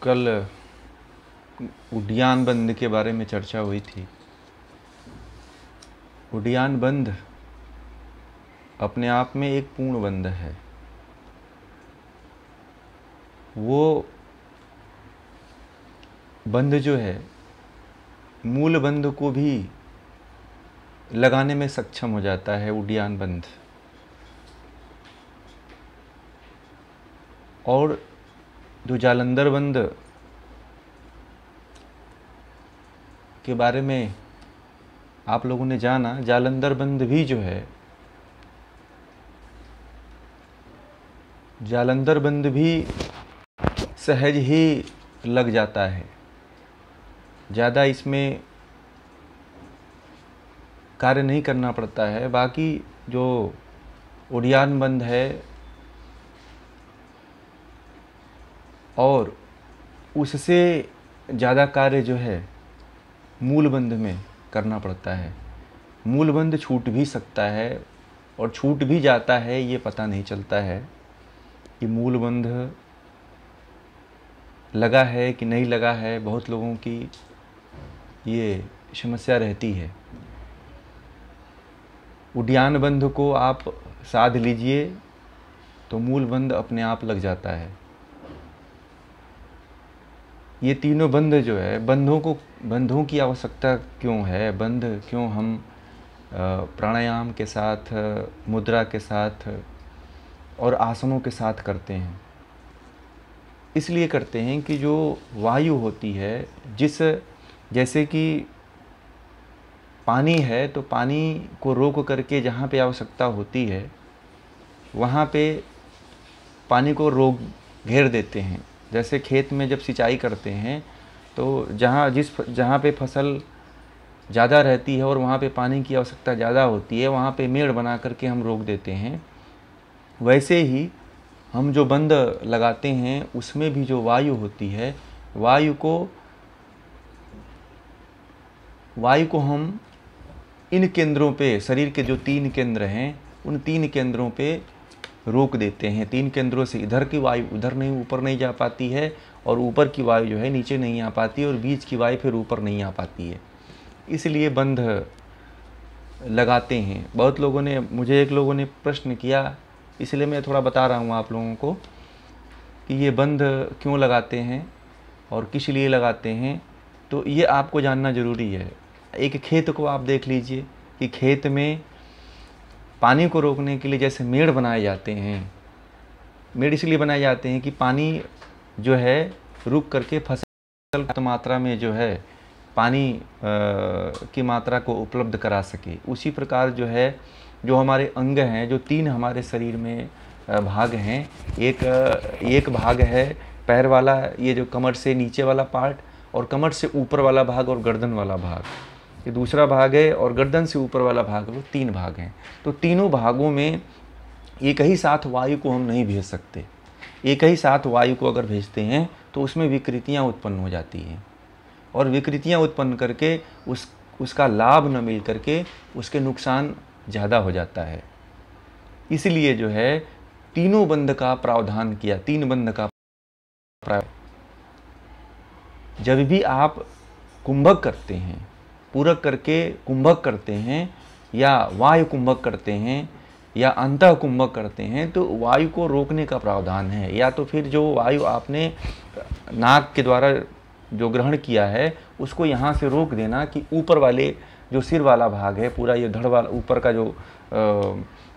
कल उड्डयन बंद के बारे में चर्चा हुई थी। उड्डयन बंद अपने आप में एक पूर्ण बंद है। वो बंद जो है मूल बंद को भी लगाने में सक्षम हो जाता है उड्डयन बंद। और जो जालंधर बंद के बारे में आप लोगों ने जाना, जालंधर बंद भी जो है, जालंधर बंद भी सहज ही लग जाता है। ज़्यादा इसमें कार्य नहीं करना पड़ता है। बाकी जो उड्डयन बंद है और उससे ज़्यादा कार्य जो है मूल बंद में करना पड़ता है। मूल बंद छूट भी सकता है और छूट भी जाता है, ये पता नहीं चलता है कि मूल बंद लगा है कि नहीं लगा है। बहुत लोगों की ये समस्या रहती है। उड्डयन बंद को आप साध लीजिए तो मूल बंद अपने आप लग जाता है। ये तीनों बंद जो है, बंधों की आवश्यकता क्यों है, बंद क्यों हम प्राणायाम के साथ, मुद्रा के साथ और आसनों के साथ करते हैं। इसलिए करते हैं कि जो वायु होती है, जैसे कि पानी है तो पानी को रोक करके जहाँ पे आवश्यकता होती है वहाँ पे पानी को रोक घेर देते हैं। जैसे खेत में जब सिंचाई करते हैं तो जहाँ पे फसल ज़्यादा रहती है और वहाँ पे पानी की आवश्यकता ज़्यादा होती है, वहाँ पे मेड़ बना करके हम रोक देते हैं। वैसे ही हम जो बंद लगाते हैं उसमें भी जो वायु होती है, वायु को हम इन केंद्रों पे, शरीर के जो 3 केंद्र हैं उन 3 केंद्रों पे रोक देते हैं। 3 केंद्रों से इधर की वायु ऊपर नहीं जा पाती है और ऊपर की वायु जो है नीचे नहीं आ पाती है और बीच की वायु फिर ऊपर नहीं आ पाती है। इसलिए बंध लगाते हैं। बहुत लोगों ने, एक लोगों ने प्रश्न किया, इसलिए मैं थोड़ा बता रहा हूँ आप लोगों को कि ये बंध क्यों लगाते हैं और किस लिए लगाते हैं। तो ये आपको जानना ज़रूरी है। एक खेत को आप देख लीजिए कि खेत में पानी को रोकने के लिए जैसे मेड़ बनाए जाते हैं, मेड़ इसलिए बनाए जाते हैं कि पानी जो है रुक करके फसल मात्रा में जो है पानी की मात्रा को उपलब्ध करा सके। उसी प्रकार जो है, जो हमारे अंग हैं, जो 3 हमारे शरीर में भाग हैं, एक भाग है पैर वाला, ये जो कमर से नीचे वाला पार्ट, और कमर से ऊपर वाला भाग और गर्दन वाला भाग, ये दूसरा भाग है, और गर्दन से ऊपर वाला भाग, वो 3 भाग हैं। तो तीनों भागों में एक ही साथ वायु को हम नहीं भेज सकते। एक ही साथ वायु को अगर भेजते हैं तो उसमें विकृतियां उत्पन्न हो जाती हैं और विकृतियां उत्पन्न करके उसका लाभ न मिल करके उसके नुकसान ज़्यादा हो जाता है। इसलिए जो है तीनों बंध का प्रावधान किया, 3 बंध का प्रावधान। जब भी आप कुंभक करते हैं, पूरक करके कुंभक करते हैं या वायु कुंभक करते हैं या अंतः कुंभक करते हैं तो वायु को रोकने का प्रावधान है। या तो फिर जो वायु आपने नाक के द्वारा जो ग्रहण किया है उसको यहाँ से रोक देना कि ऊपर वाले जो सिर वाला भाग है, पूरा ये धड़ वाला ऊपर का जो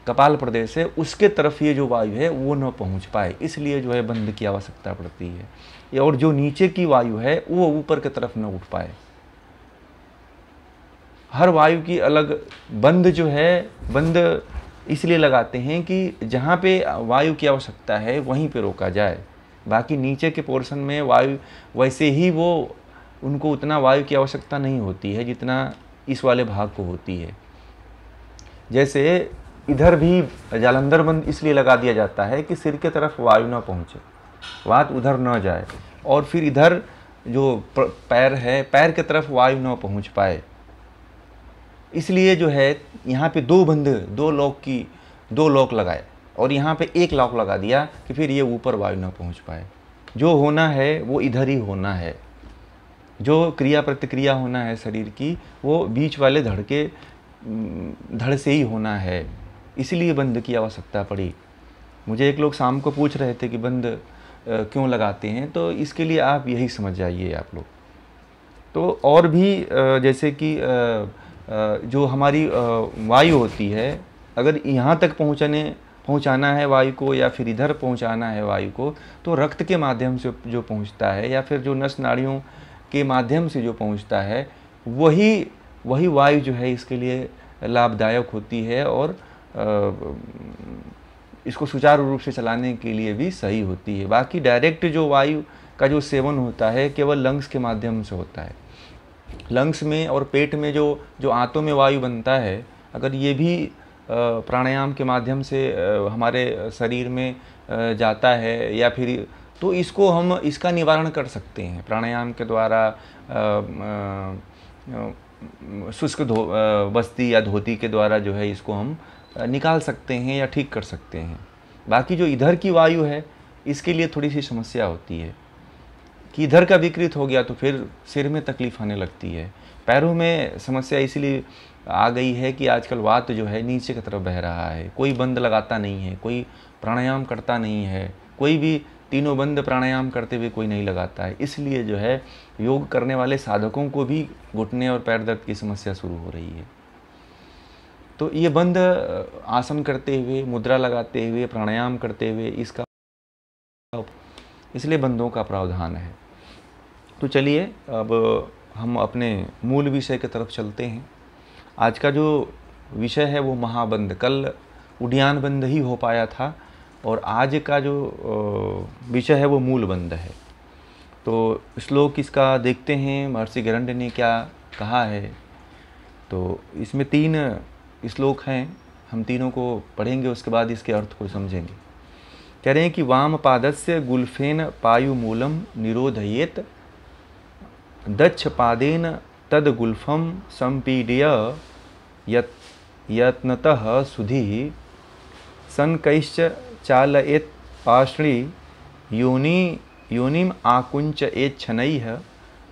कपाल प्रदेश है, उसके तरफ ये जो वायु है वो न पहुँच पाए। इसलिए जो है बंध की आवश्यकता पड़ती है। और जो नीचे की वायु है वो ऊपर की तरफ न उठ पाए। हर वायु की अलग बंध जो है, बंध इसलिए लगाते हैं कि जहाँ पे वायु की आवश्यकता है वहीं पे रोका जाए। बाकी नीचे के पोर्शन में वायु वैसे ही उनको उतना वायु की आवश्यकता नहीं होती है जितना इस वाले भाग को होती है। जैसे इधर भी जालंधर बंध इसलिए लगा दिया जाता है कि सिर के तरफ वायु न पहुँचे, वात उधर न जाए, और फिर इधर जो पैर है, पैर के तरफ वायु न पहुँच पाए। इसलिए जो है यहाँ पे 2 बंध, 2 लॉक लगाए और यहाँ पे 1 लॉक लगा दिया कि फिर ये ऊपर वायु न पहुँच पाए। जो होना है वो इधर ही होना है, जो क्रिया प्रतिक्रिया होना है शरीर की वो बीच वाले धड़ से ही होना है, इसलिए बंद की आवश्यकता पड़ी। मुझे एक लोग शाम को पूछ रहे थे कि बंद क्यों लगाते हैं, तो इसके लिए आप यही समझ जाइए आप लोग। तो और भी जैसे कि जो हमारी वायु होती है, अगर यहाँ तक पहुँचाना है वायु को या फिर इधर पहुँचाना है वायु को, तो रक्त के माध्यम से जो पहुँचता है या फिर जो नस नाड़ियों के माध्यम से जो पहुँचता है वही वायु जो है इसके लिए लाभदायक होती है और इसको सुचारू रूप से चलाने के लिए भी सही होती है। बाकी डायरेक्ट जो वायु का जो सेवन होता है केवल लंग्स के माध्यम से होता है। लंग्स में और पेट में जो आंतों में वायु बनता है, अगर ये भी प्राणायाम के माध्यम से हमारे शरीर में जाता है या फिर, तो इसको हम इसका निवारण कर सकते हैं प्राणायाम के द्वारा। शुष्क बस्ती या धोती के द्वारा जो है इसको हम निकाल सकते हैं या ठीक कर सकते हैं। बाकी जो इधर की वायु है इसके लिए थोड़ी सी समस्या होती है कि इधर का विकृत हो गया तो फिर सिर में तकलीफ आने लगती है। पैरों में समस्या इसलिए आ गई है कि आजकल वात जो है नीचे की तरफ बह रहा है, कोई बंद लगाता नहीं है, कोई प्राणायाम करता नहीं है, कोई भी तीनों बंद प्राणायाम करते हुए कोई नहीं लगाता है। इसलिए जो है योग करने वाले साधकों को भी घुटने और पैर दर्द की समस्या शुरू हो रही है। तो ये बंद आसन करते हुए, मुद्रा लगाते हुए, प्राणायाम करते हुए इसका इसलिए बंदों का प्रावधान है। तो चलिए अब हम अपने मूल विषय की तरफ चलते हैं। आज का जो विषय है वो महाबंध, कल उड्डयन बंध ही हो पाया था और आज का जो विषय है वो मूल बंध है। तो श्लोक इसका देखते हैं, महर्षि गैरंड ने क्या कहा है। तो इसमें 3 श्लोक हैं, हम तीनों को पढ़ेंगे, उसके बाद इसके अर्थ को समझेंगे। कह रहे हैं कि वाम पादस्य गुल्फेन पायु मूलम निरोधयेत, दक्ष पादेन तद गुल्फम संपीड्य यत्नतः सुधि सनकैश्च चालयेत पार्ष्णि योनिम आकुंच एच्छनैः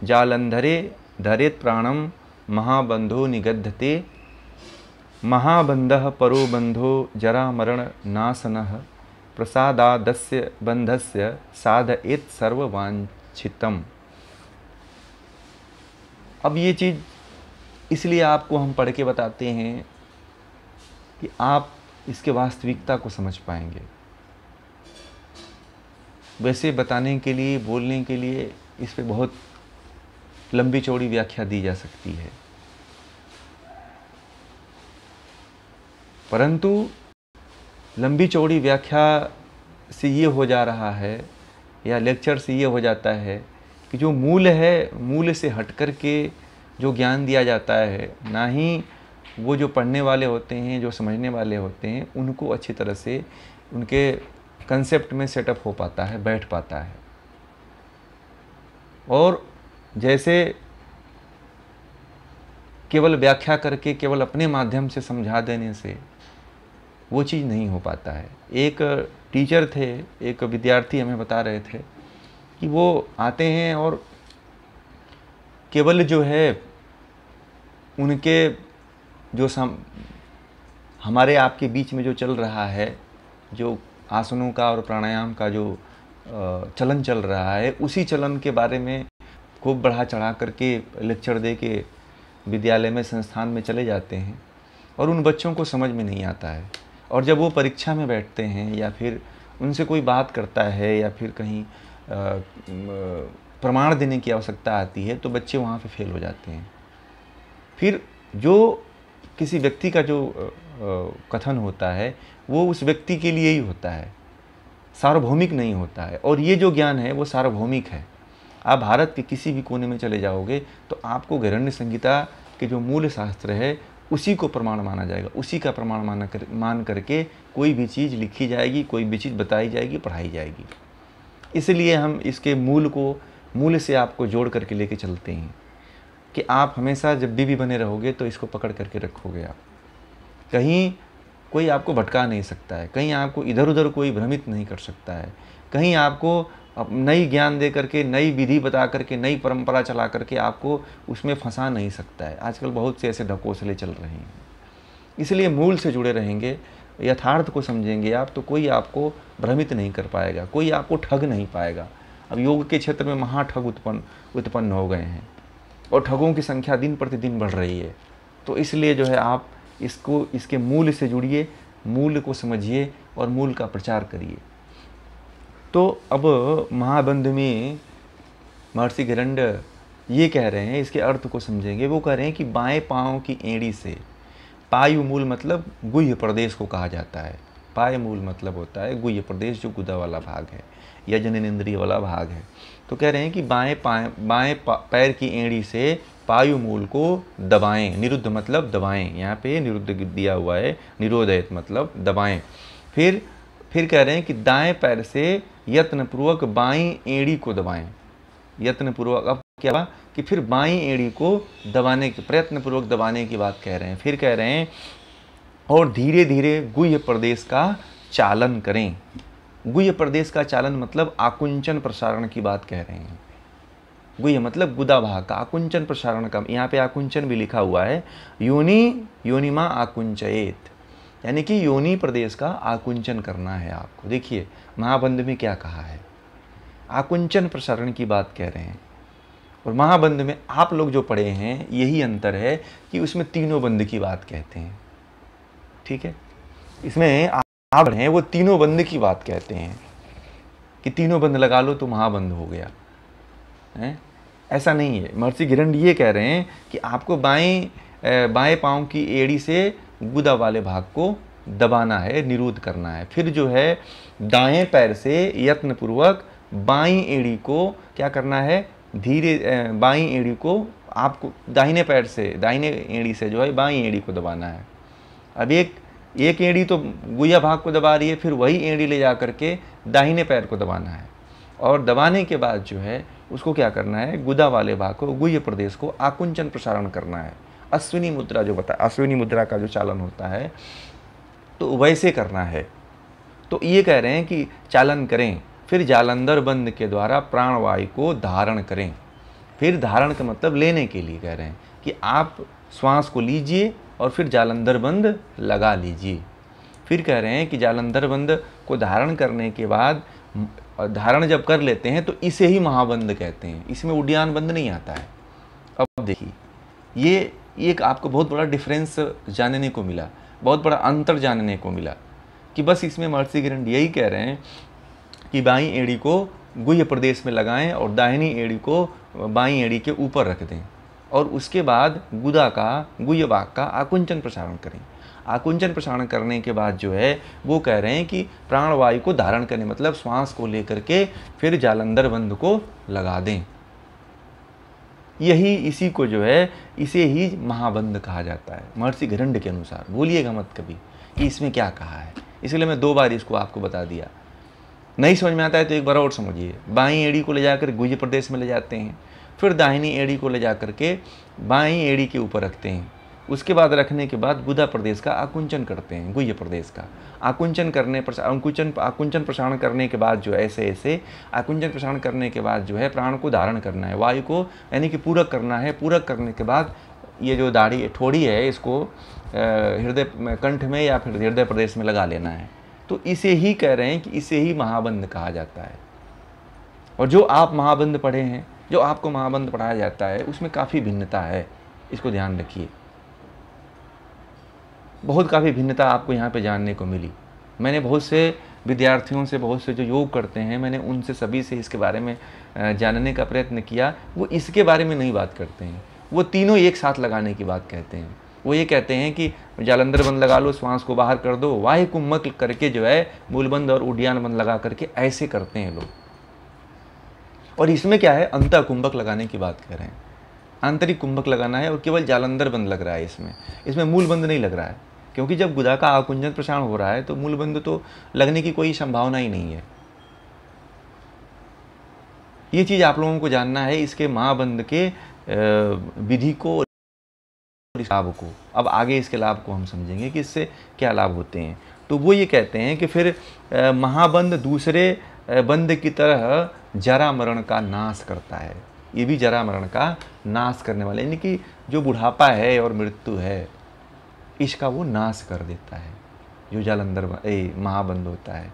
जालंधरे धरेत प्राणम महाबंधो निगद्धते, महाबंधः परो बंधो जरा मरण नाशनः प्रसादादस्य बंधस्य साधयेत सर्ववांछितम। अब ये चीज़ इसलिए आपको हम पढ़ के बताते हैं कि आप इसके वास्तविकता को समझ पाएंगे। वैसे बताने के लिए, बोलने के लिए इस पे बहुत लंबी चौड़ी व्याख्या दी जा सकती है, परंतु लंबी चौड़ी व्याख्या से ये हो जा रहा है या लेक्चर से ये हो जाता है कि जो मूल है, मूल से हट कर के जो ज्ञान दिया जाता है, ना ही वो जो पढ़ने वाले होते हैं, जो समझने वाले होते हैं, उनको अच्छी तरह से उनके कंसेप्ट में सेटअप हो पाता है, बैठ पाता है। और जैसे केवल व्याख्या करके, केवल अपने माध्यम से समझा देने से वो चीज़ नहीं हो पाता है। एक टीचर थे, एक विद्यार्थी हमें बता रहे थे कि वो आते हैं और केवल जो है उनके जो हमारे आपके बीच में जो चल रहा है, जो आसनों का और प्राणायाम का जो चलन चल रहा है, उसी चलन के बारे में खूब बढ़ा चढ़ा करके लेक्चर दे के विद्यालय में, संस्थान में चले जाते हैं और उन बच्चों को समझ में नहीं आता है। और जब वो परीक्षा में बैठते हैं या फिर उनसे कोई बात करता है या फिर कहीं प्रमाण देने की आवश्यकता आती है तो बच्चे वहाँ पे फेल हो जाते हैं। फिर जो किसी व्यक्ति का जो कथन होता है वो उस व्यक्ति के लिए ही होता है, सार्वभौमिक नहीं होता है। और ये जो ज्ञान है वो सार्वभौमिक है। आप भारत के किसी भी कोने में चले जाओगे तो आपको गैरण्य संहिता के जो मूल शास्त्र है उसी को प्रमाण माना जाएगा, उसी का प्रमाण मान करके कोई भी चीज़ लिखी जाएगी, कोई भी चीज़ बताई जाएगी, पढ़ाई जाएगी। इसलिए हम इसके मूल से आपको जोड़ करके लेके चलते हैं कि आप हमेशा जब भी बने रहोगे तो इसको पकड़ करके रखोगे। आप कहीं कोई आपको भटका नहीं सकता है, कहीं आपको इधर उधर कोई भ्रमित नहीं कर सकता है, कहीं आपको अब नई ज्ञान दे करके, नई विधि बता करके, नई परंपरा चला करके आपको उसमें फंसा नहीं सकता है। आजकल बहुत से ऐसे ढकोसले चल रहे हैं। इसलिए मूल से जुड़े रहेंगे, यथार्थ को समझेंगे आप, तो कोई आपको भ्रमित नहीं कर पाएगा, कोई आपको ठग नहीं पाएगा। अब योग के क्षेत्र में महाठग उत्पन्न हो गए हैं और ठगों की संख्या दिन प्रतिदिन बढ़ रही है। तो इसलिए जो है आप इसके मूल से जुड़िए, मूल को समझिए और मूल का प्रचार करिए। तो अब महाबंध में महर्षि गिरंड ये कह रहे हैं, इसके अर्थ को समझेंगे। वो कह रहे हैं कि बाएं पाँव की एड़ी से, पायु मूल मतलब गुह्य प्रदेश को कहा जाता है। पाय मूल मतलब होता है गुह्य प्रदेश, जो गुदा वाला भाग है या जननेंद्रिय वाला भाग है। तो कह रहे हैं कि बाएं पैर की एड़ी से पायु मूल को दबाएं। निरुद्ध मतलब दबाएं, यहाँ पे निरुद्ध दिया हुआ है, निरोधयत मतलब दबाएं। फिर कह रहे हैं कि दाएं पैर से यत्नपूर्वक बाईं एड़ी को दबाएं। यत्नपूर्वक, अब क्या हुआ कि फिर बाईं एड़ी को दबाने के, प्रयत्नपूर्वक दबाने की बात कह रहे हैं। फिर कह रहे हैं और धीरे धीरे गुह्य प्रदेश का चालन करें। गुह्य प्रदेश का चालन मतलब आकुंचन प्रसारण की बात कह रहे हैं। गुह्य मतलब गुदा भाग का आकुंचन प्रसारण का, यहाँ पे आकुंचन भी लिखा हुआ है। योनिमा आकुंचयेत, यानी कि योनि प्रदेश का आकुंचन करना है आपको। देखिए महाबंध में क्या कहा है, आकुंचन प्रसारण की बात कह रहे हैं। और महाबंध में आप लोग जो पढ़े हैं यही अंतर है कि उसमें तीनों बंध की बात कहते हैं। ठीक है, इसमें आप पढ़े हैं वो तीनों बंध की बात कहते हैं कि तीनों बंध लगा लो तो महाबंध हो गया है। ऐसा नहीं है। महर्षि गिरंड ये कह रहे हैं कि आपको बाएं पाँव की एड़ी से गुदा वाले भाग को दबाना है, निरोध करना है। फिर जो है दाएं पैर से यत्नपूर्वक बाईं एड़ी को क्या करना है, धीरे बाईं एड़ी को आपको दाहिने पैर से, दाहिने एड़ी से जो है बाईं एड़ी को दबाना है। अब एक एड़ी तो गुया भाग को दबा रही है, फिर वही एड़ी ले जा करके दाहिने पैर को दबाना है। और दबाने के बाद जो है उसको क्या करना है, गुदा वाले भाग को, गुह्य प्रदेश को आकुंचन प्रसारण करना है। अश्विनी मुद्रा जो बता, अश्विनी मुद्रा का जो चालन होता है तो वैसे करना है। तो ये कह रहे हैं कि चालन करें, फिर जालंधर बंद के द्वारा प्राणवायु को धारण करें। फिर धारण का मतलब लेने के लिए कह रहे हैं कि आप श्वास को लीजिए और फिर जालंधर बंद लगा लीजिए। फिर कह रहे हैं कि जालंधर बंद को धारण करने के बाद, धारण जब कर लेते हैं तो इसे ही महाबंद कहते हैं, इसमें उड्डयन बंद नहीं आता है। अब देखिए ये एक आपको बहुत बड़ा डिफरेंस जानने को मिला, बहुत बड़ा अंतर जानने को मिला कि बस इसमें महर्षि गिरंड यही कह रहे हैं कि बाईं एड़ी को गुह्य प्रदेश में लगाएं और दाहिनी एड़ी को बाईं एड़ी के ऊपर रख दें और उसके बाद गुह्य भाग का आकुंचन प्रसारण करें। आकुंचन प्रसारण करने के बाद जो है वो कह रहे हैं कि प्राणवायु को धारण करने मतलब श्वास को लेकर के फिर जालंधर बंद को लगा दें। यही इसी को जो है इसे ही महाबंध कहा जाता है महर्षि गिरंड के अनुसार। भूलिएगा मत कभी कि इसमें क्या कहा है, इसलिए मैं 2 बार इसको आपको बता दिया। नहीं समझ में आता है तो एक बार और समझिए। बाईं एड़ी को ले जाकर गुह्य प्रदेश में ले जाते हैं, फिर दाहिनी एड़ी को ले जाकर के बाईं एड़ी के ऊपर रखते हैं। उसके बाद रखने के बाद गुदा प्रदेश का आकुंचन करते हैं, गुह्य प्रदेश का आकुंचन करने पर आकुंचन प्रसारण करने के बाद जो ऐसे आकुंचन प्रसारण करने के बाद जो है प्राण को धारण करना है, वायु को यानी कि पूरक करना है। पूरक करने के बाद ये जो दाढ़ी ठोड़ी है इसको हृदय कंठ में या फिर हृदय प्रदेश में लगा लेना है। तो इसे ही कह रहे हैं कि इसे ही महाबंध कहा जाता है। और जो आप महाबंध पढ़े हैं, जो आपको महाबंध पढ़ाया जाता है उसमें काफ़ी भिन्नता है, इसको ध्यान रखिए। बहुत काफ़ी भिन्नता आपको यहाँ पे जानने को मिली। मैंने बहुत से विद्यार्थियों से, बहुत से जो योग करते हैं, मैंने उनसे सभी से इसके बारे में जानने का प्रयत्न किया। वो इसके बारे में नहीं बात करते हैं, वो तीनों एक साथ लगाने की बात कहते हैं। वो ये कहते हैं कि जालंधर बंद लगा लो, श्वास को बाहर कर दो, वायु कुंभक करके जो है मूलबंद और उड्डयन बंद लगा करके ऐसे करते हैं लोग। और इसमें क्या है, अंतः कुंभक लगाने की बात कर रहे हैं, आंतरिक कुंभक लगाना है और केवल जालंधर बंद लग रहा है। इसमें मूल बंद नहीं लग रहा है, क्योंकि जब गुदा का आकुंचन प्रसारण हो रहा है तो मूल बंद तो लगने की कोई संभावना ही नहीं है। ये चीज़ आप लोगों को जानना है, इसके महाबंध के विधि को, लाभ को। अब आगे इसके लाभ को हम समझेंगे कि इससे क्या लाभ होते हैं। तो वो ये कहते हैं कि फिर महाबंध दूसरे बंद की तरह जरा मरण का नाश करता है। ये भी जरा मरण का नाश करने वाला, यानी कि जो बुढ़ापा है और मृत्यु है इसका वो नाश कर देता है, जो जालंधर महाबंध होता है।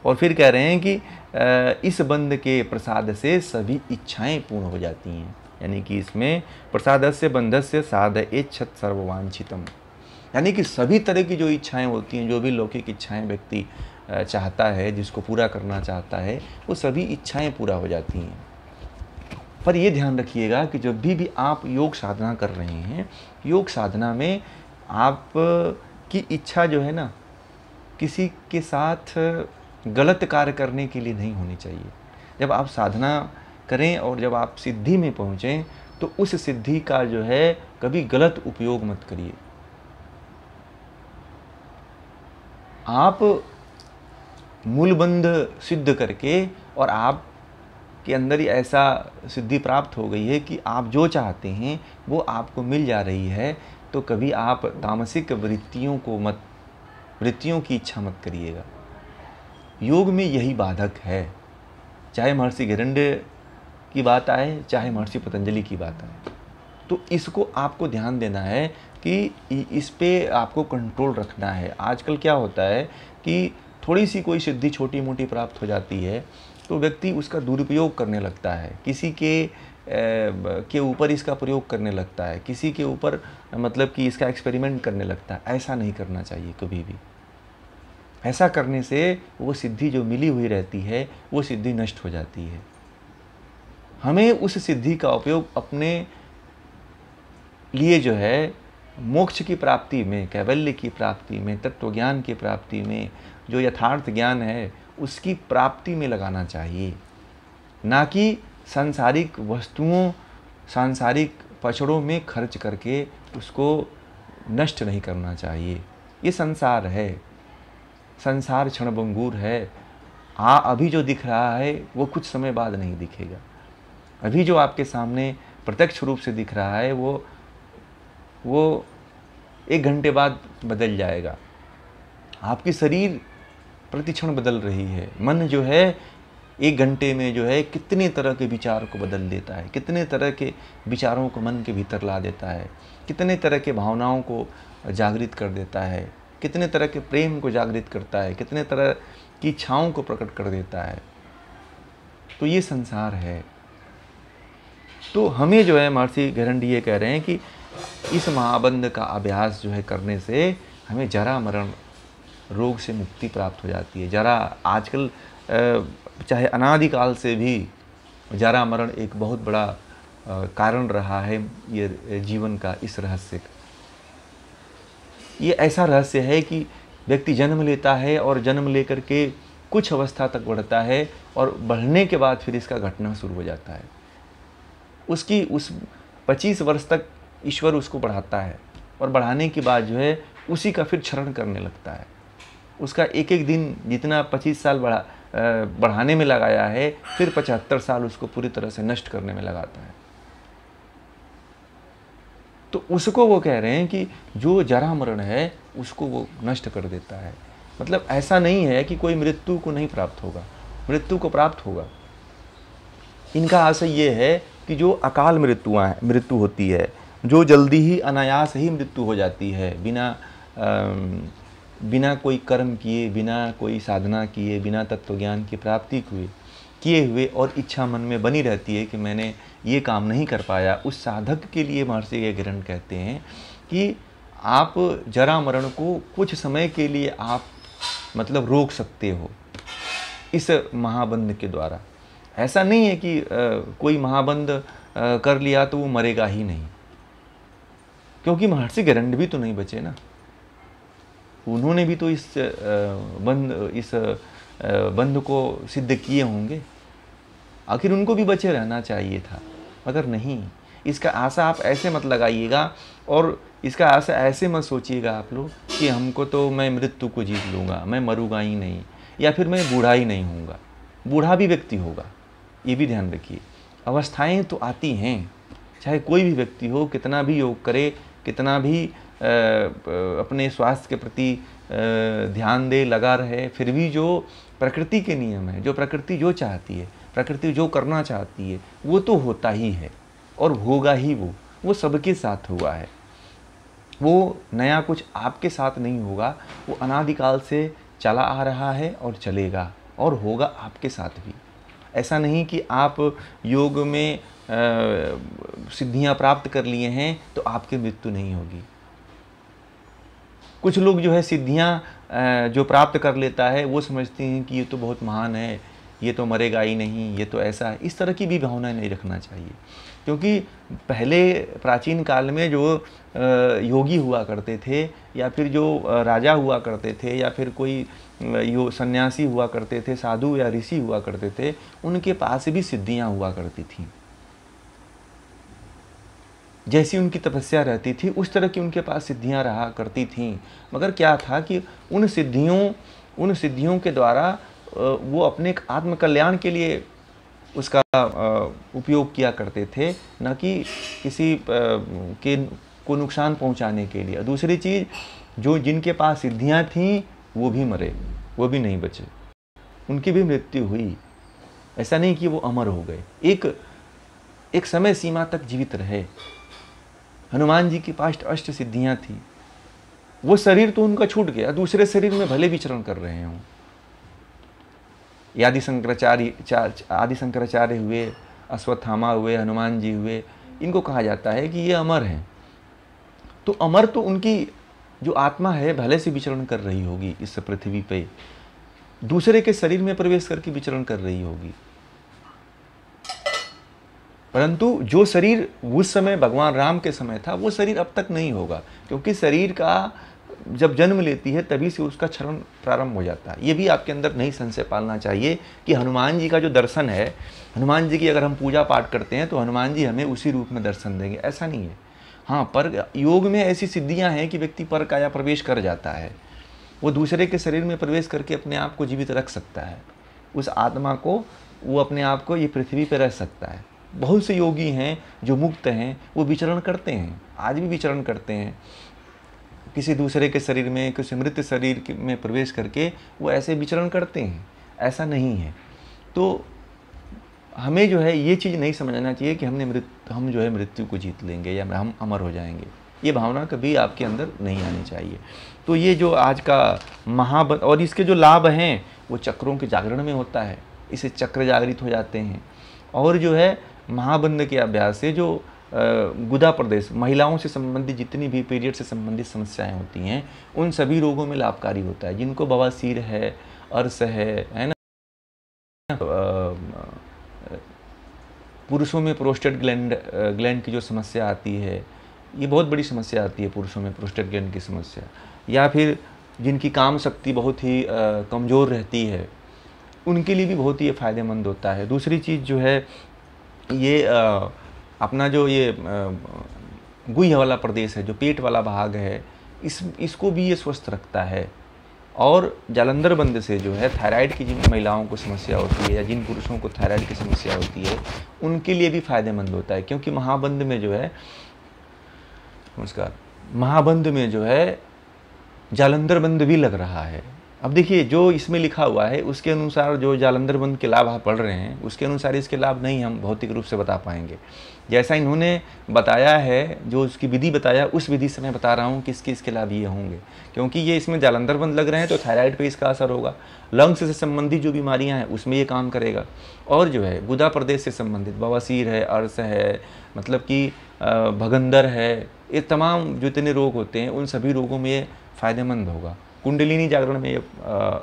और फिर कह रहे हैं कि इस बंद के प्रसाद से सभी इच्छाएं पूर्ण हो जाती हैं, यानी कि इसमें प्रसादस्य बंधस्य साधयेच्छत् सर्ववांछितम, यानी कि सभी तरह की जो इच्छाएं होती हैं, जो भी लौकिक इच्छाएं व्यक्ति चाहता है, जिसको पूरा करना चाहता है, वो सभी इच्छाएं पूरा हो जाती हैं। पर ये ध्यान रखिएगा कि जब भी आप योग साधना कर रहे हैं, योग साधना में आप की इच्छा जो है ना, किसी के साथ गलत कार्य करने के लिए नहीं होनी चाहिए। जब आप साधना करें और जब आप सिद्धि में पहुँचें तो उस सिद्धि का जो है कभी गलत उपयोग मत करिए। आप मूलबंध सिद्ध करके और आप के अंदर ही ऐसा सिद्धि प्राप्त हो गई है कि आप जो चाहते हैं वो आपको मिल जा रही है, तो कभी आप तामसिक वृत्तियों की इच्छा मत करिएगा। योग में यही बाधक है, चाहे महर्षि गिरंड की बात आए, चाहे महर्षि पतंजलि की बात आए। तो इसको आपको ध्यान देना है कि इस पे आपको कंट्रोल रखना है। आजकल क्या होता है कि थोड़ी सी कोई सिद्धि छोटी मोटी प्राप्त हो जाती है तो व्यक्ति उसका दुरुपयोग करने लगता है, किसी के ऊपर इसका प्रयोग करने लगता है, किसी के ऊपर मतलब कि इसका एक्सपेरिमेंट करने लगता है। ऐसा नहीं करना चाहिए कभी भी। ऐसा करने से वो सिद्धि जो मिली हुई रहती है वो सिद्धि नष्ट हो जाती है। हमें उस सिद्धि का उपयोग अपने लिए जो है मोक्ष की प्राप्ति में, कैवल्य की प्राप्ति में, तत्वज्ञान की प्राप्ति में, जो यथार्थ ज्ञान है उसकी प्राप्ति में लगाना चाहिए, ना कि सांसारिक वस्तुओं, सांसारिक पचड़ों में खर्च करके उसको नष्ट नहीं करना चाहिए। ये संसार है, संसार क्षणभंगुर है। अभी जो दिख रहा है वो कुछ समय बाद नहीं दिखेगा। अभी जो आपके सामने प्रत्यक्ष रूप से दिख रहा है वो 1 घंटे बाद बदल जाएगा। आपकी शरीर प्रतिक्षण बदल रही है। मन जो है 1 घंटे में जो है कितने तरह के विचार को बदल देता है, कितने तरह के विचारों को मन के भीतर ला देता है, कितने तरह के भावनाओं को जागृत कर देता है, कितने तरह के प्रेम को जागृत करता है, कितने तरह की इच्छाओं को प्रकट कर देता है। तो ये संसार है। तो हमें जो है महर्षि गिरंड ये कह रहे हैं कि इस महाबंध का अभ्यास जो है करने से हमें जरा मरण रोग से मुक्ति प्राप्त हो जाती है। जरा आजकल चाहे अनादिकाल से भी जरा मरण एक बहुत बड़ा कारण रहा है ये जीवन का, इस रहस्य का। ये ऐसा रहस्य है कि व्यक्ति जन्म लेता है और जन्म लेकर के कुछ अवस्था तक बढ़ता है और बढ़ने के बाद फिर इसका घटना शुरू हो जाता है। उसकी उस 25 वर्ष तक ईश्वर उसको बढ़ाता है और बढ़ाने के बाद जो है उसी का फिर क्षरण करने लगता है। उसका एक एक दिन जितना 25 साल बढ़ाने में लगाया है, फिर 75 साल उसको पूरी तरह से नष्ट करने में लगाता है। तो उसको वो कह रहे हैं कि जो जरा मरण है उसको वो नष्ट कर देता है। मतलब ऐसा नहीं है कि कोई मृत्यु को नहीं प्राप्त होगा, मृत्यु को प्राप्त होगा। इनका आशय ये है कि जो अकाल मृत्यु होती है, जो जल्दी ही अनायास ही मृत्यु हो जाती है, बिना कोई कर्म किए, बिना कोई साधना किए, बिना तत्वज्ञान की प्राप्ति किए हुए और इच्छा मन में बनी रहती है कि मैंने ये काम नहीं कर पाया, उस साधक के लिए महर्षि गिरंड कहते हैं कि आप जरा मरण को कुछ समय के लिए आप मतलब रोक सकते हो इस महाबंध के द्वारा। ऐसा नहीं है कि कोई महाबंध कर लिया तो वो मरेगा ही नहीं, क्योंकि महर्षि गिरंड भी तो नहीं बचे ना। उन्होंने भी तो इस बंध को सिद्ध किए होंगे, आखिर उनको भी बचे रहना चाहिए था, मगर नहीं। इसका आशा आप ऐसे मत लगाइएगा और इसका आशा ऐसे मत सोचिएगा आप लोग कि हमको तो मैं मृत्यु को जीत लूँगा, मैं मरूँगा ही नहीं, या फिर मैं बूढ़ा ही नहीं होऊंगा। बूढ़ा भी व्यक्ति होगा, ये भी ध्यान रखिए। अवस्थाएं तो आती हैं, चाहे कोई भी व्यक्ति हो, कितना भी योग करे, कितना भी अपने स्वास्थ्य के प्रति ध्यान दे, लगा रहे, फिर भी जो प्रकृति के नियम है, जो प्रकृति जो चाहती है, प्रकृति जो करना चाहती है, वो तो होता ही है और होगा ही। वो सबके साथ हुआ है। वो नया कुछ आपके साथ नहीं होगा, वो अनादिकाल से चला आ रहा है और चलेगा और होगा आपके साथ भी। ऐसा नहीं कि आप योग में सिद्धियां प्राप्त कर लिए हैं तो आपकी मृत्यु नहीं होगी। कुछ लोग जो है सिद्धियां जो प्राप्त कर लेता है वो समझते हैं कि ये तो बहुत महान है, ये तो मरेगा ही नहीं, ये तो ऐसा है। इस तरह की भी भावना नहीं रखना चाहिए, क्योंकि पहले प्राचीन काल में जो योगी हुआ करते थे या फिर जो राजा हुआ करते थे या फिर कोई सन्यासी हुआ करते थे, साधु या ऋषि हुआ करते थे, उनके पास भी सिद्धियां हुआ करती थीं। जैसी उनकी तपस्या रहती थी उस तरह की उनके पास सिद्धियां रहा करती थीं। मगर क्या था कि उन सिद्धियों के द्वारा वो अपने आत्म कल्याण के लिए उसका उपयोग किया करते थे, न कि किसी को नुकसान पहुंचाने के लिए। दूसरी चीज़, जो जिनके पास सिद्धियां थीं वो भी मरे, वो भी नहीं बचे, उनकी भी मृत्यु हुई। ऐसा नहीं कि वो अमर हो गए, एक समय सीमा तक जीवित रहे। हनुमान जी के पास अष्ट सिद्धियां थी, वो शरीर तो उनका छूट गया, दूसरे शरीर में भले विचरण कर रहे हों। आदि शंकराचार्य हुए, अश्वत्थामा हुए, हनुमान जी हुए, इनको कहा जाता है कि ये अमर हैं। तो अमर तो उनकी जो आत्मा है भले से विचरण कर रही होगी इस पृथ्वी पे, दूसरे के शरीर में प्रवेश करके विचरण कर रही होगी, परंतु जो शरीर उस समय भगवान राम के समय था वो शरीर अब तक नहीं होगा, क्योंकि शरीर का जब जन्म लेती है तभी से उसका क्षरण प्रारंभ हो जाता है। ये भी आपके अंदर नहीं संशय पालना चाहिए कि हनुमान जी का जो दर्शन है, हनुमान जी की अगर हम पूजा पाठ करते हैं तो हनुमान जी हमें उसी रूप में दर्शन देंगे, ऐसा नहीं है। हाँ, पर योग में ऐसी सिद्धियां हैं कि व्यक्ति पर काया प्रवेश कर जाता है, वो दूसरे के शरीर में प्रवेश करके अपने आप को जीवित रख सकता है, उस आत्मा को, वो अपने आप को ये पृथ्वी पर रख सकता है। बहुत से योगी हैं जो मुक्त हैं, वो विचरण करते हैं, आज भी विचरण करते हैं, किसी दूसरे के शरीर में, किसी मृत शरीर में प्रवेश करके वो ऐसे विचरण करते हैं, ऐसा नहीं है। तो हमें जो है ये चीज़ नहीं समझना चाहिए कि हम जो है मृत्यु को जीत लेंगे या हम अमर हो जाएंगे, ये भावना कभी आपके अंदर नहीं आनी चाहिए। तो ये जो आज का महाबंध और इसके जो लाभ हैं वो चक्रों के जागरण में होता है, इससे चक्र जागृत हो जाते हैं। और जो है महाबंध के अभ्यास से जो गुदा प्रदेश, महिलाओं से संबंधित जितनी भी पीरियड से संबंधित समस्याएं होती हैं उन सभी रोगों में लाभकारी होता है। जिनको बवासीर है, अर्श है ना, पुरुषों में प्रोस्टेट ग्लैंड की जो समस्या आती है, ये बहुत बड़ी समस्या आती है पुरुषों में, प्रोस्टेट ग्लैंड की समस्या, या फिर जिनकी काम शक्ति बहुत ही कमज़ोर रहती है, उनके लिए भी बहुत ही फ़ायदेमंद होता है। दूसरी चीज़ जो है ये अपना जो ये गुह्य वाला प्रदेश है, जो पेट वाला भाग है, इसको भी ये स्वस्थ रखता है। और जालंधर बंद से जो है थायराइड की जिन महिलाओं को समस्या होती है या जिन पुरुषों को थायराइड की समस्या होती है उनके लिए भी फ़ायदेमंद होता है, क्योंकि महाबंध में जो है, नमस्कार, महाबंध में जो है जालंधर बंद भी लग रहा है। अब देखिए जो इसमें लिखा हुआ है उसके अनुसार जो जालंधर बंद के लाभ आप पढ़ रहे हैं उसके अनुसार इसके लाभ नहीं हम भौतिक रूप से बता पाएंगे। जैसा इन्होंने बताया है, जो उसकी विधि बताया, उस विधि से मैं बता रहा हूँ कि इसके लाभ ये होंगे, क्योंकि ये इसमें जालंधर बंद लग रहे हैं तो थायराइड पे इसका असर होगा, लंग्स से संबंधित जो बीमारियाँ हैं उसमें ये काम करेगा, और जो है गुदा प्रदेश से संबंधित बवासीर है, अर्श है, मतलब कि भगंदर है, ये तमाम जो इतने रोग होते हैं उन सभी रोगों में ये फ़ायदेमंद होगा। कुंडलिनी जागरण में ये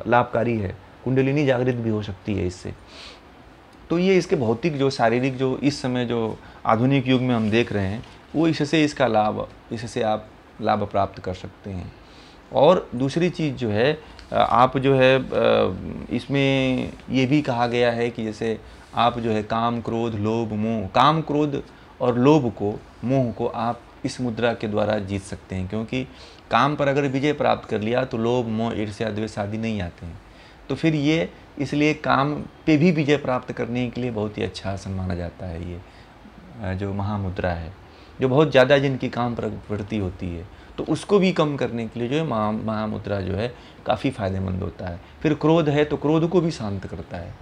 लाभकारी है, कुंडलिनी जागृत भी हो सकती है इससे। तो ये इसके भौतिक जो शारीरिक जो इस समय जो आधुनिक युग में हम देख रहे हैं वो इससे आप लाभ प्राप्त कर सकते हैं। और दूसरी चीज़ जो है आप जो है इसमें ये भी कहा गया है कि जैसे आप जो है काम क्रोध लोभ मोह, काम क्रोध और लोभ को, मोह को आप इस मुद्रा के द्वारा जीत सकते हैं, क्योंकि काम पर अगर विजय प्राप्त कर लिया तो लोभ मोह ईर्ष्या द्वेष आदि नहीं आते हैं। तो फिर ये इसलिए काम पे भी विजय प्राप्त करने के लिए बहुत ही अच्छा आसन माना जाता है ये जो महामुद्रा है। जो बहुत ज़्यादा जिनकी काम प्रवृत्ति होती है, तो उसको भी कम करने के लिए जो है महामुद्रा जो है काफ़ी फ़ायदेमंद होता है। फिर क्रोध है तो क्रोध को भी शांत करता है।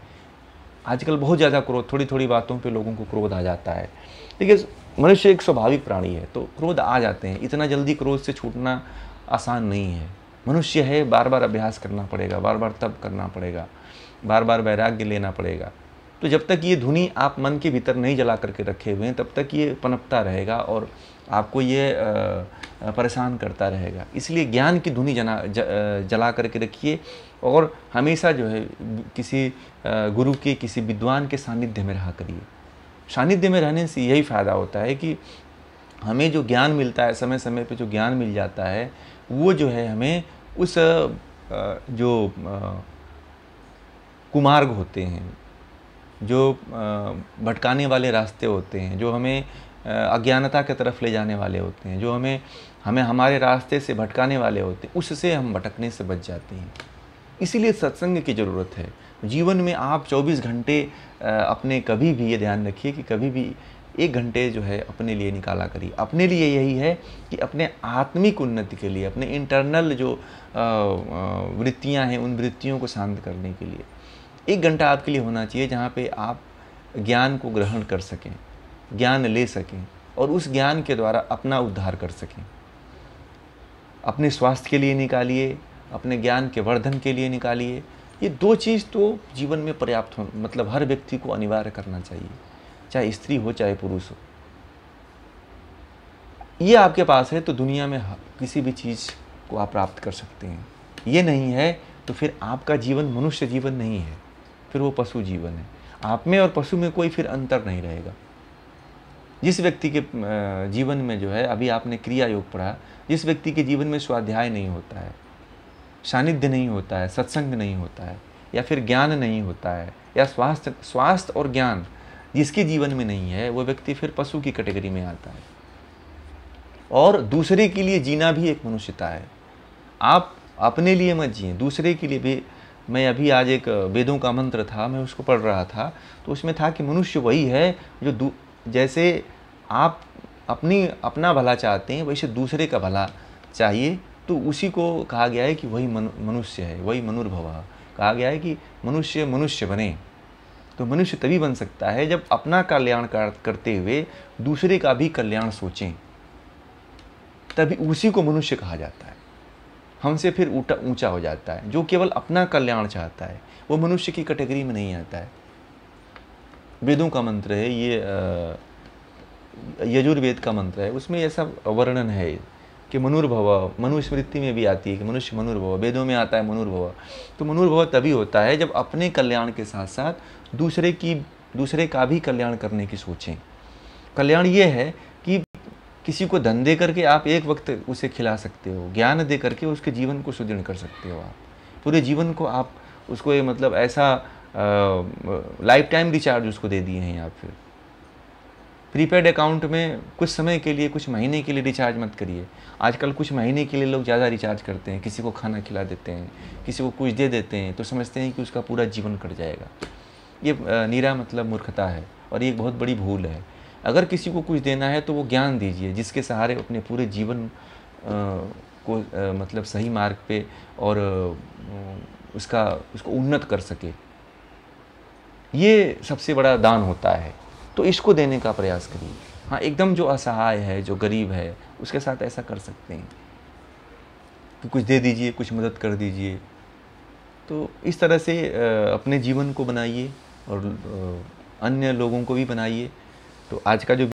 आजकल बहुत ज़्यादा क्रोध, थोड़ी थोड़ी बातों पे लोगों को क्रोध आ जाता है। देखिए, मनुष्य एक स्वाभाविक प्राणी है, तो क्रोध आ जाते हैं। इतना जल्दी क्रोध से छूटना आसान नहीं है। मनुष्य है, बार बार अभ्यास करना पड़ेगा, बार बार तप करना पड़ेगा, बार बार वैराग्य लेना पड़ेगा। तो जब तक ये धुनी आप मन के भीतर नहीं जला करके रखे हुए हैं, तब तक ये पनपता रहेगा और आपको ये परेशान करता रहेगा। इसलिए ज्ञान की धुनी जला करके रखिए और हमेशा जो है किसी गुरु के, किसी विद्वान के सानिध्य में रहा करिए। सानिध्य में रहने से यही फ़ायदा होता है कि हमें जो ज्ञान मिलता है, समय समय पे जो ज्ञान मिल जाता है, वो जो है हमें उस जो कुमार्ग होते हैं, जो भटकाने वाले रास्ते होते हैं, जो हमें अज्ञानता की तरफ ले जाने वाले होते हैं, जो हमें हमारे रास्ते से भटकाने वाले होते हैं, उससे हम भटकने से बच जाते हैं। इसीलिए सत्संग की ज़रूरत है। जीवन में आप 24 घंटे अपने, कभी भी ये ध्यान रखिए कि कभी भी 1 घंटे जो है अपने लिए निकाला करिए। अपने लिए यही है कि अपने आत्मिक उन्नति के लिए, अपने इंटरनल जो वृत्तियाँ हैं, उन वृत्तियों को शांत करने के लिए 1 घंटा आपके लिए होना चाहिए, जहाँ पे आप ज्ञान को ग्रहण कर सकें, ज्ञान ले सकें और उस ज्ञान के द्वारा अपना उद्धार कर सकें। अपने स्वास्थ्य के लिए निकालिए, अपने ज्ञान के वर्धन के लिए निकालिए। ये 2 चीज़ तो जीवन में पर्याप्त हो, मतलब हर व्यक्ति को अनिवार्य करना चाहिए, चाहे स्त्री हो चाहे पुरुष हो। ये आपके पास है तो दुनिया में किसी भी चीज़ को आप प्राप्त कर सकते हैं। ये नहीं है तो फिर आपका जीवन मनुष्य जीवन नहीं है, फिर वो पशु जीवन है। आप में और पशु में कोई फिर अंतर नहीं रहेगा। जिस व्यक्ति के जीवन में जो है, अभी आपने क्रिया योग पढ़ा, जिस व्यक्ति के जीवन में स्वाध्याय नहीं होता है, सानिध्य नहीं होता है, सत्संग नहीं होता है, या फिर ज्ञान नहीं होता है, या स्वास्थ्य और ज्ञान जिसके जीवन में नहीं है, वो व्यक्ति फिर पशु की कैटेगरी में आता है। और दूसरे के लिए जीना भी एक मनुष्यता है। आप अपने लिए मत जिए, दूसरे के लिए भी। मैं अभी आज एक वेदों का मंत्र था, मैं उसको पढ़ रहा था, तो उसमें था कि मनुष्य वही है जो जैसे आप अपना भला चाहते हैं, वैसे दूसरे का भला चाहिए। तो उसी को कहा गया है कि वही मनुष्य है, वही मनुर्भवः। कहा गया है कि मनुष्य मनुष्य बने। तो मनुष्य तभी बन सकता है जब अपना कल्याण करते हुए दूसरे का भी कल्याण सोचें, तभी उसी को मनुष्य कहा जाता है। हमसे फिर ऊंचा हो जाता है। जो केवल अपना कल्याण चाहता है, वो मनुष्य की कैटेगरी में नहीं आता है। वेदों का मंत्र है ये, यजुर्वेद का मंत्र है, उसमें ऐसा वर्णन है कि मनुर्भव, मनुस्मृति में भी आती है कि मनुष्य मनुर्भव, वेदों में आता है मनुर्भव। तो मनुर्भव तभी होता है जब अपने कल्याण के साथ साथ दूसरे का भी कल्याण करने की सोचें। कल्याण ये है कि किसी को धन दे करके आप एक वक्त उसे खिला सकते हो, ज्ञान दे करके उसके जीवन को सुदृढ़ कर सकते हो। आप पूरे जीवन को आप उसको मतलब ऐसा लाइफ टाइम रिचार्ज उसको दे दिए हैं। आप फिर प्रीपेड अकाउंट में कुछ समय के लिए, कुछ महीने के लिए रिचार्ज मत करिए। आजकल कुछ महीने के लिए लोग ज़्यादा रिचार्ज करते हैं, किसी को खाना खिला देते हैं, किसी को कुछ दे देते हैं, तो समझते हैं कि उसका पूरा जीवन कट जाएगा। ये नीरा मतलब मूर्खता है और ये एक बहुत बड़ी भूल है। अगर किसी को कुछ देना है तो वो ज्ञान दीजिए, जिसके सहारे अपने पूरे जीवन को मतलब सही मार्ग पे और उसको उन्नत कर सके। ये सबसे बड़ा दान होता है, तो इसको देने का प्रयास करिए। हाँ, एकदम जो असहाय है, जो गरीब है, उसके साथ ऐसा कर सकते हैं कि कुछ दे दीजिए, कुछ मदद कर दीजिए। तो इस तरह से अपने जीवन को बनाइए और अन्य लोगों को भी बनाइए। तो आज का जो